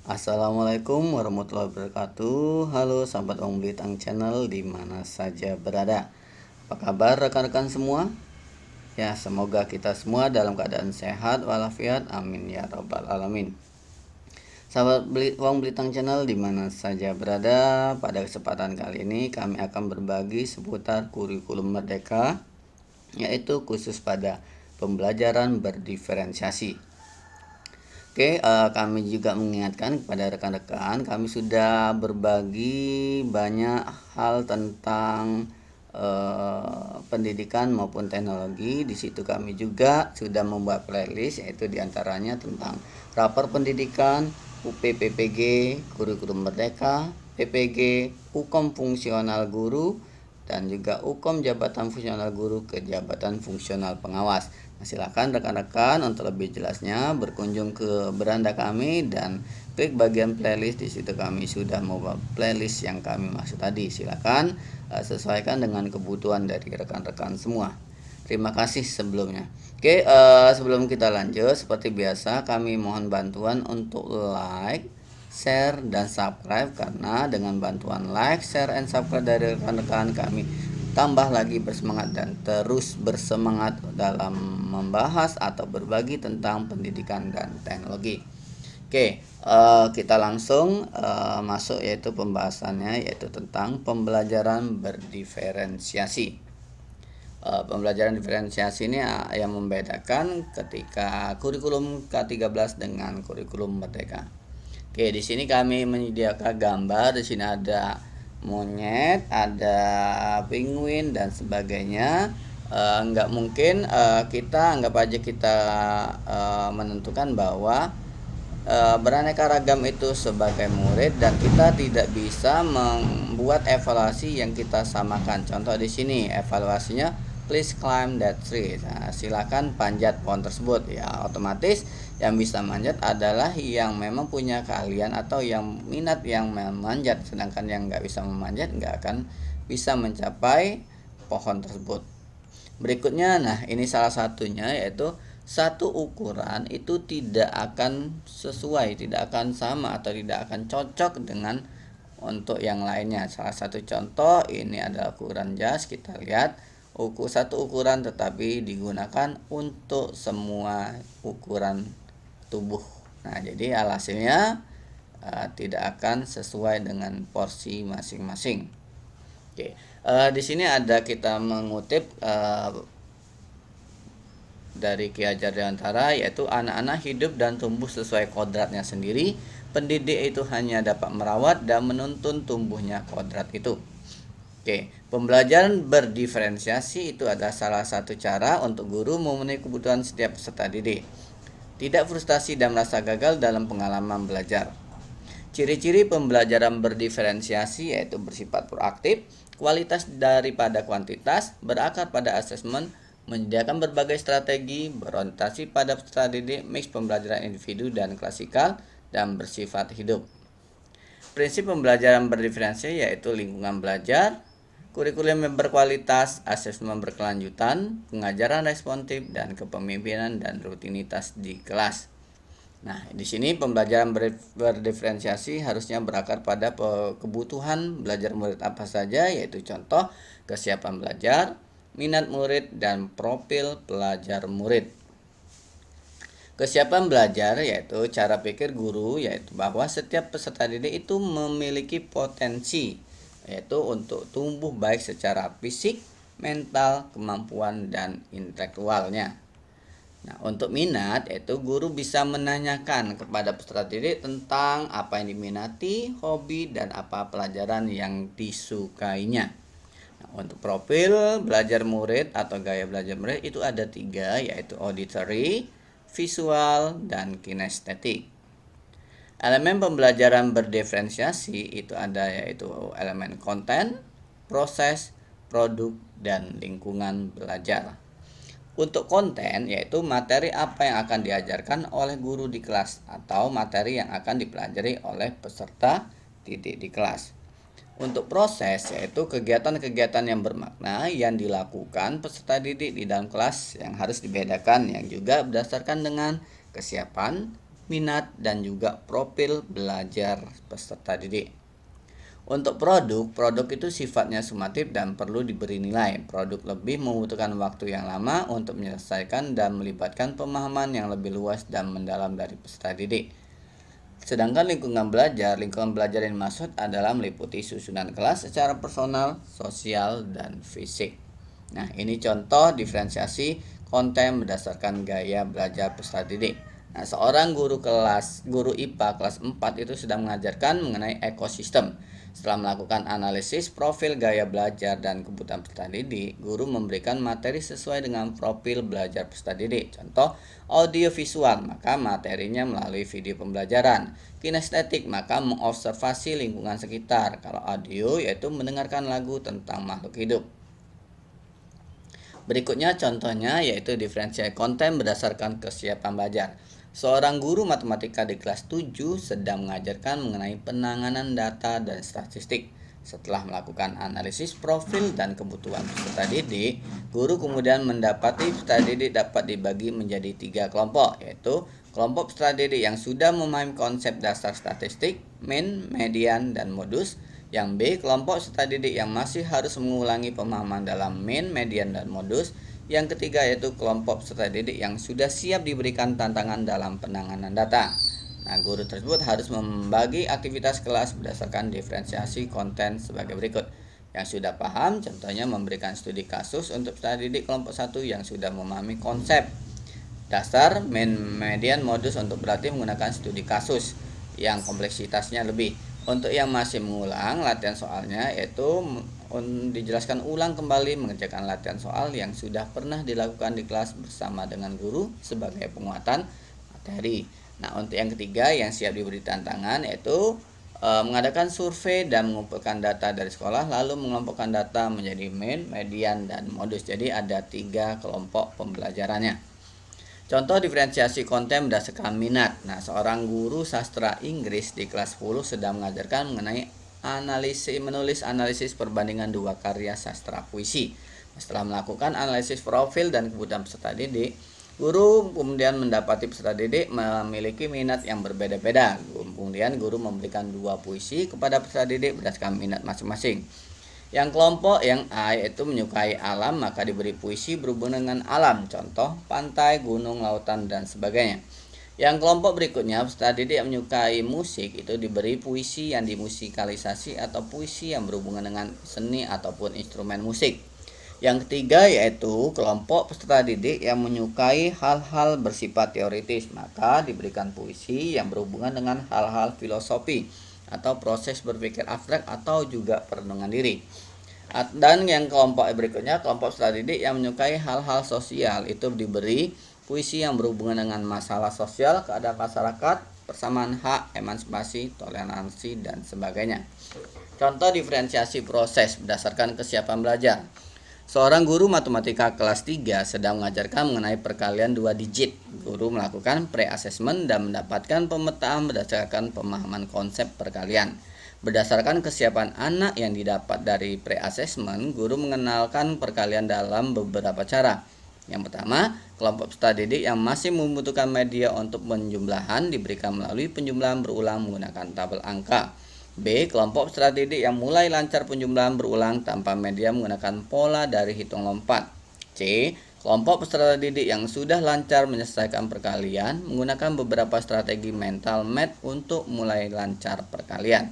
Assalamualaikum warahmatullahi wabarakatuh. Halo sahabat Wong Blitang Channel di mana saja berada. Apa kabar rekan-rekan semua? Ya, semoga kita semua dalam keadaan sehat walafiat. Amin ya robbal alamin. Sahabat Wong Blitang Channel di mana saja berada, pada kesempatan kali ini kami akan berbagi seputar kurikulum merdeka, yaitu khusus pada pembelajaran berdiferensiasi. Kami juga mengingatkan kepada rekan-rekan, kami sudah berbagi banyak hal tentang pendidikan maupun teknologi. Di situ kami juga sudah membuat playlist, yaitu diantaranya tentang rapor pendidikan, UPPPG, kurikulum merdeka, PPG, Ukom fungsional guru, dan juga Ukom jabatan fungsional guru ke jabatan fungsional pengawas. Nah, silakan rekan-rekan untuk lebih jelasnya berkunjung ke beranda kami dan klik bagian playlist. Di situ kami sudah membuat playlist yang kami maksud tadi. Silakan sesuaikan dengan kebutuhan dari rekan-rekan semua. Terima kasih sebelumnya. Sebelum kita lanjut, seperti biasa kami mohon bantuan untuk like, share, dan subscribe, karena dengan bantuan like, share, and subscribe dari rekan-rekan kami tambah lagi bersemangat dan terus bersemangat dalam membahas atau berbagi tentang pendidikan dan teknologi. Kita langsung masuk, yaitu pembahasannya, yaitu tentang pembelajaran berdiferensiasi. Pembelajaran diferensiasi ini yang membedakan ketika kurikulum K13 dengan kurikulum merdeka. Di sini kami menyediakan gambar. Di sini ada monyet, ada penguin dan sebagainya. Nggak mungkin kita anggap aja kita menentukan bahwa beraneka ragam itu sebagai murid dan kita tidak bisa membuat evaluasi yang kita samakan. Contoh di sini evaluasinya, please climb that tree. Nah, silakan panjat pohon tersebut. Ya, otomatis yang bisa manjat adalah yang memang punya keahlian atau yang minat yang memanjat, sedangkan yang nggak bisa memanjat nggak akan bisa mencapai pohon tersebut. Berikutnya, nah ini salah satunya, yaitu satu ukuran itu tidak akan sesuai, tidak akan sama atau tidak akan cocok dengan untuk yang lainnya. Salah satu contoh ini adalah ukuran jas. Kita lihat satu ukuran tetapi digunakan untuk semua ukuran tubuh. Nah, jadi hasilnya tidak akan sesuai dengan porsi masing-masing. Di sini ada kita mengutip dari Ki Hajar Dewantara, yaitu anak-anak hidup dan tumbuh sesuai kodratnya sendiri. Pendidik itu hanya dapat merawat dan menuntun tumbuhnya kodrat itu. Pembelajaran berdiferensiasi itu adalah salah satu cara untuk guru memenuhi kebutuhan setiap peserta didik. Tidak frustasi dan merasa gagal dalam pengalaman belajar. Ciri-ciri pembelajaran berdiferensiasi yaitu bersifat proaktif, kualitas daripada kuantitas, berakar pada asesmen, menyediakan berbagai strategi, berorientasi pada peserta didik, mix pembelajaran individu dan klasikal, dan bersifat hidup. Prinsip pembelajaran berdiferensiasi yaitu lingkungan belajar, kurikulum yang berkualitas, asesmen berkelanjutan, pengajaran responsif, dan kepemimpinan dan rutinitas di kelas. Nah, di sini pembelajaran berdiferensiasi harusnya berakar pada kebutuhan belajar murid apa saja, yaitu contoh kesiapan belajar, minat murid, dan profil pelajar murid. Kesiapan belajar yaitu cara pikir guru, yaitu bahwa setiap peserta didik itu memiliki potensi, yaitu untuk tumbuh baik secara fisik, mental, kemampuan, dan intelektualnya. Nah, untuk minat, yaitu guru bisa menanyakan kepada peserta didik tentang apa yang diminati, hobi, dan apa pelajaran yang disukainya. Nah, untuk profil belajar murid atau gaya belajar murid itu ada 3, yaitu auditory, visual, dan kinestetik. Elemen pembelajaran berdiferensiasi itu ada, yaitu elemen konten, proses, produk, dan lingkungan belajar. Untuk konten yaitu materi apa yang akan diajarkan oleh guru di kelas atau materi yang akan dipelajari oleh peserta didik di kelas. Untuk proses yaitu kegiatan-kegiatan yang bermakna yang dilakukan peserta didik di dalam kelas yang harus dibedakan, yang juga berdasarkan dengan kesiapan, minat, dan juga profil belajar peserta didik. Untuk produk itu sifatnya sumatif dan perlu diberi nilai. Produk lebih membutuhkan waktu yang lama untuk menyelesaikan dan melibatkan pemahaman yang lebih luas dan mendalam dari peserta didik. Sedangkan lingkungan belajar yang dimaksud adalah meliputi susunan kelas secara personal, sosial, dan fisik. Nah, ini contoh diferensiasi konten berdasarkan gaya belajar peserta didik. Nah, seorang guru IPA kelas 4 itu sedang mengajarkan mengenai ekosistem. Setelah melakukan analisis profil gaya belajar dan kebutuhan peserta didik, guru memberikan materi sesuai dengan profil belajar peserta didik. Contoh, audio visual, maka materinya melalui video pembelajaran. Kinestetik, maka mengobservasi lingkungan sekitar. Kalau audio, yaitu mendengarkan lagu tentang makhluk hidup. Berikutnya contohnya yaitu diferensiasi konten berdasarkan kesiapan belajar. Seorang guru matematika di kelas 7 sedang mengajarkan mengenai penanganan data dan statistik. Setelah melakukan analisis profil dan kebutuhan peserta didik, guru kemudian mendapati peserta didik dapat dibagi menjadi 3 kelompok, yaitu kelompok peserta didik yang sudah memahami konsep dasar statistik, mean, median, dan modus. Yang B, kelompok peserta didik yang masih harus mengulangi pemahaman dalam mean, median, dan modus. Yang ketiga yaitu kelompok peserta didik yang sudah siap diberikan tantangan dalam penanganan data. Nah, guru tersebut harus membagi aktivitas kelas berdasarkan diferensiasi konten sebagai berikut. Yang sudah paham, contohnya memberikan studi kasus untuk peserta didik kelompok 1 yang sudah memahami konsep dasar, mean, median, modus untuk berarti menggunakan studi kasus yang kompleksitasnya lebih. Untuk yang masih mengulang latihan soalnya yaitu dijelaskan ulang kembali mengerjakan latihan soal yang sudah pernah dilakukan di kelas bersama dengan guru sebagai penguatan materi. Nah, untuk yang ketiga yang siap diberi tantangan yaitu mengadakan survei dan mengumpulkan data dari sekolah lalu mengelompokkan data menjadi mean, median, dan modus. Jadi ada 3 kelompok pembelajarannya. Contoh diferensiasi konten berdasarkan minat. Nah, seorang guru sastra Inggris di kelas 10 sedang mengajarkan mengenai menulis analisis perbandingan 2 karya sastra puisi. Setelah melakukan analisis profil dan kebutuhan peserta didik, guru kemudian mendapati peserta didik memiliki minat yang berbeda-beda. Kemudian guru memberikan 2 puisi kepada peserta didik berdasarkan minat masing-masing. Yang kelompok yang A yaitu menyukai alam, maka diberi puisi berhubungan dengan alam, contoh pantai, gunung, lautan, dan sebagainya. Yang kelompok berikutnya peserta didik yang menyukai musik itu diberi puisi yang dimusikalisasi atau puisi yang berhubungan dengan seni ataupun instrumen musik. Yang ketiga yaitu kelompok peserta didik yang menyukai hal-hal bersifat teoritis, maka diberikan puisi yang berhubungan dengan hal-hal filosofi atau proses berpikir abstrak atau juga perenungan diri. Dan yang kelompok berikutnya kelompok peserta didik yang menyukai hal-hal sosial itu diberi puisi yang berhubungan dengan masalah sosial, keadaan masyarakat, persamaan hak, emansipasi, toleransi, dan sebagainya. Contoh diferensiasi proses berdasarkan kesiapan belajar. Seorang guru matematika kelas 3 sedang mengajarkan mengenai perkalian 2 digit. Guru melakukan pre-assessment dan mendapatkan pemetaan berdasarkan pemahaman konsep perkalian. Berdasarkan kesiapan anak yang didapat dari pre-assessment, guru mengenalkan perkalian dalam beberapa cara. Yang pertama, kelompok peserta didik yang masih membutuhkan media untuk penjumlahan diberikan melalui penjumlahan berulang menggunakan tabel angka. B. Kelompok peserta didik yang mulai lancar penjumlahan berulang tanpa media menggunakan pola dari hitung lompat. C. Kelompok peserta didik yang sudah lancar menyelesaikan perkalian menggunakan beberapa strategi mental math untuk mulai lancar perkalian.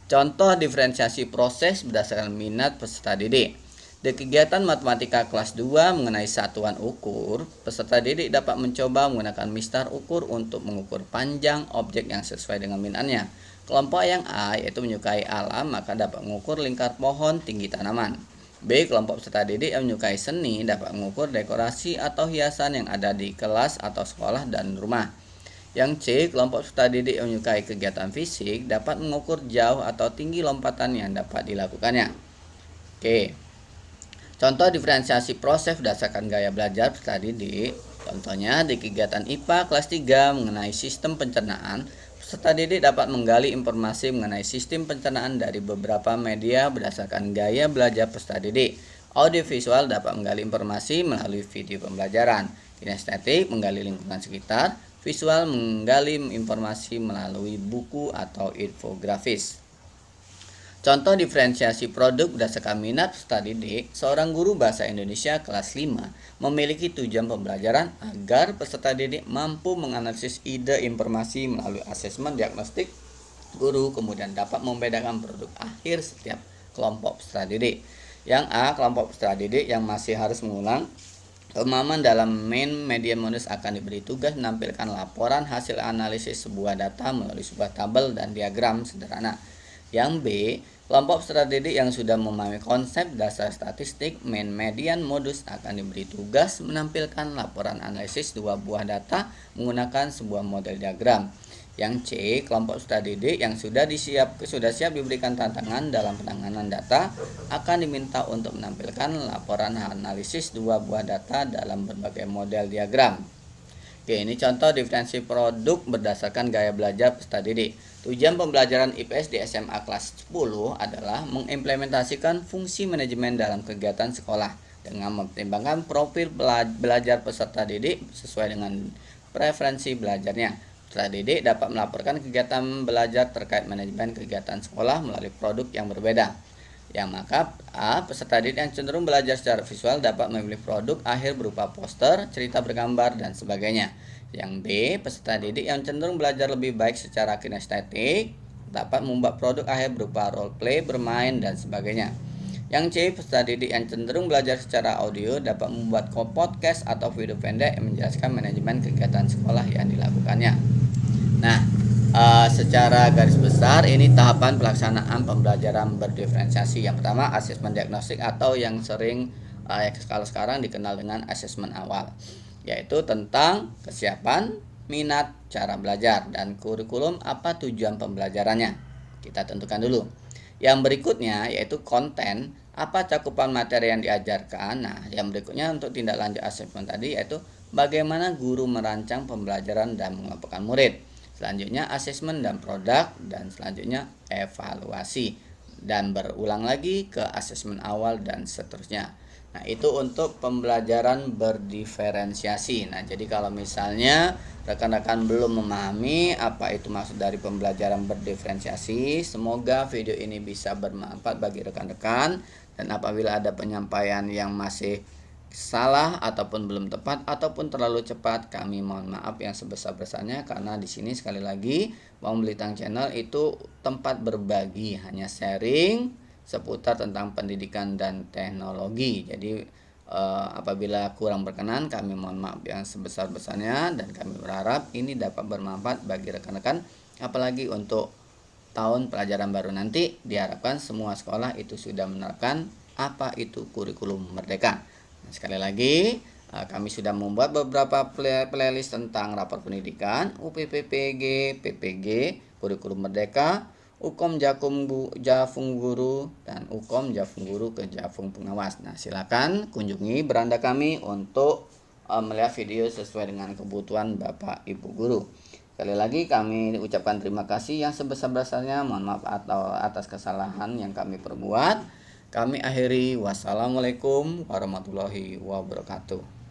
Contoh diferensiasi proses berdasarkan minat peserta didik. Di kegiatan matematika kelas 2 mengenai satuan ukur, peserta didik dapat mencoba menggunakan mistar ukur untuk mengukur panjang objek yang sesuai dengan minatnya. Kelompok yang A yaitu menyukai alam, maka dapat mengukur lingkar pohon, tinggi tanaman. B. Kelompok peserta didik yang menyukai seni dapat mengukur dekorasi atau hiasan yang ada di kelas atau sekolah dan rumah. Yang C. Kelompok peserta didik yang menyukai kegiatan fisik dapat mengukur jauh atau tinggi lompatan yang dapat dilakukannya. Oke. Contoh diferensiasi proses berdasarkan gaya belajar peserta didik. Contohnya di kegiatan IPA kelas 3 mengenai sistem pencernaan, peserta didik dapat menggali informasi mengenai sistem pencernaan dari beberapa media berdasarkan gaya belajar peserta didik. Audiovisual dapat menggali informasi melalui video pembelajaran. Kinestetik menggali lingkungan sekitar. visual menggali informasi melalui buku atau infografis. Contoh diferensiasi produk berdasarkan minat peserta didik, seorang guru bahasa Indonesia kelas 5 memiliki tujuan pembelajaran agar peserta didik mampu menganalisis ide informasi melalui asesmen diagnostik guru, kemudian dapat membedakan produk akhir setiap kelompok peserta didik. Yang A, kelompok peserta didik yang masih harus mengulang pemahaman dalam main media modus akan diberi tugas menampilkan laporan hasil analisis sebuah data melalui sebuah tabel dan diagram sederhana. Yang B, kelompok peserta didik yang sudah memahami konsep dasar statistik main median modus akan diberi tugas menampilkan laporan analisis dua buah data menggunakan sebuah model diagram. Yang C, kelompok peserta didik yang sudah siap diberikan tantangan dalam penanganan data akan diminta untuk menampilkan laporan analisis dua buah data dalam berbagai model diagram. Oke, ini contoh diferensi produk berdasarkan gaya belajar peserta didik. Tujuan pembelajaran IPS di SMA kelas 10 adalah mengimplementasikan fungsi manajemen dalam kegiatan sekolah dengan mempertimbangkan profil belajar peserta didik sesuai dengan preferensi belajarnya. Peserta didik dapat melaporkan kegiatan belajar terkait manajemen kegiatan sekolah melalui produk yang berbeda. Yang maka A, peserta didik yang cenderung belajar secara visual dapat memilih produk akhir berupa poster, cerita bergambar, dan sebagainya. Yang B, peserta didik yang cenderung belajar lebih baik secara kinestetik dapat membuat produk akhir berupa role play, bermain, dan sebagainya. Yang C, peserta didik yang cenderung belajar secara audio dapat membuat podcast atau video pendek yang menjelaskan manajemen kegiatan sekolah yang dilakukannya. Nah, secara garis besar ini tahapan pelaksanaan pembelajaran berdiferensiasi. Yang pertama, asesmen diagnostik atau yang sering kalau sekarang dikenal dengan asesmen awal, yaitu tentang kesiapan, minat, cara belajar, dan kurikulum apa tujuan pembelajarannya. Kita tentukan dulu. Yang berikutnya yaitu konten, apa cakupan materi yang diajarkan. Nah, yang berikutnya untuk tindak lanjut asesmen tadi yaitu bagaimana guru merancang pembelajaran dan mengelompokkan murid. Selanjutnya asesmen dan produk, dan selanjutnya evaluasi, dan berulang lagi ke asesmen awal dan seterusnya. Nah, itu untuk pembelajaran berdiferensiasi. Nah, jadi kalau misalnya rekan-rekan belum memahami apa itu maksud dari pembelajaran berdiferensiasi, semoga video ini bisa bermanfaat bagi rekan-rekan. Dan apabila ada penyampaian yang masih salah ataupun belum tepat ataupun terlalu cepat, kami mohon maaf yang sebesar-besarnya, karena di sini sekali lagi Bang Belitang Channel itu tempat berbagi, hanya sharing seputar tentang pendidikan dan teknologi. Jadi apabila kurang berkenan, kami mohon maaf yang sebesar-besarnya, dan kami berharap ini dapat bermanfaat bagi rekan-rekan, apalagi untuk tahun pelajaran baru nanti. Diharapkan semua sekolah itu sudah menerapkan apa itu kurikulum merdeka. Nah, sekali lagi kami sudah membuat beberapa playlist tentang rapor pendidikan, UPPPG, PPG, kurikulum merdeka, Ukom Jafung Guru, dan Ukom Jafung Guru ke Jafung Pengawas. Nah, silakan kunjungi beranda kami untuk melihat video sesuai dengan kebutuhan Bapak Ibu Guru. Sekali lagi kami ucapkan terima kasih yang sebesar-besarnya. Mohon maaf atas kesalahan yang kami perbuat. Kami akhiri. Wassalamualaikum warahmatullahi wabarakatuh.